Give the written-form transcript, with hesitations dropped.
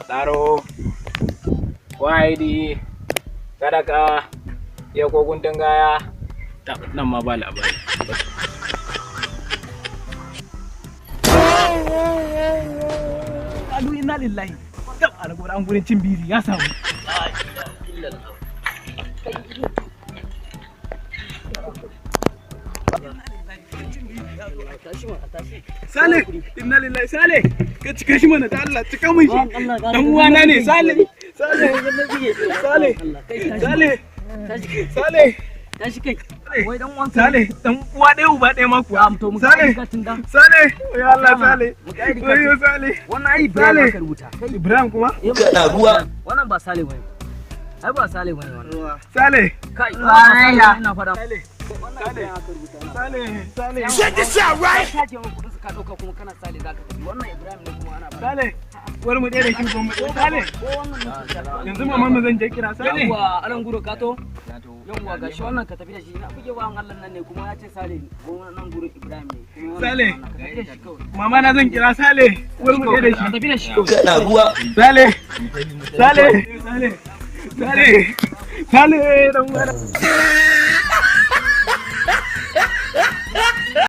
Tsaro, wa'idi, sadaka, iya ko guntun gaya, nan ma ba labari. Alu inna lillahi. Gab alƙur'an gurin cin bizi ya samu. Sale, inna lillahi Sale, ka cika shi mana ta Allah, cika mun shi. Dan uwana ne Sale. Sale. Sale. Sale. Sale. Tashi kai. Wai dan uwan Sale, dan uwa ɗaya uba ɗaya ma kuwa. Sale. Sale. Ya Allah Sale. Wayo Sale. Wannan ai Ibrahim aka rubuta. Ibrahim kuma? Da ruwa. Wannan ba Sale bane. Ai ba Sale bane wannan. Sale. Kai. Ina fada. Sale. Sale. Sale. Check this out, right? Ka je mun kudin ka dauka kuma kana Sale zaka tafi. Wannan Ibrahim ne kuma ana ba. Sale. Wani mu ɗaya da shi ko mu Sale. Yanzu maman mu zan je kira Sale. Yawwa, anan guro ka to? Yawwa gashi wannan ka tafi da shi. Na buge wa Allah nan ne kuma ya ce Sale ko nan guro Ibrahim ne. Sale. Mama na zan kira Sale. Wani mu ɗaya da shi. Ka tafi da shi. Da ruwa. Sale. Sale. Sale. Sale. Sale dan uwa.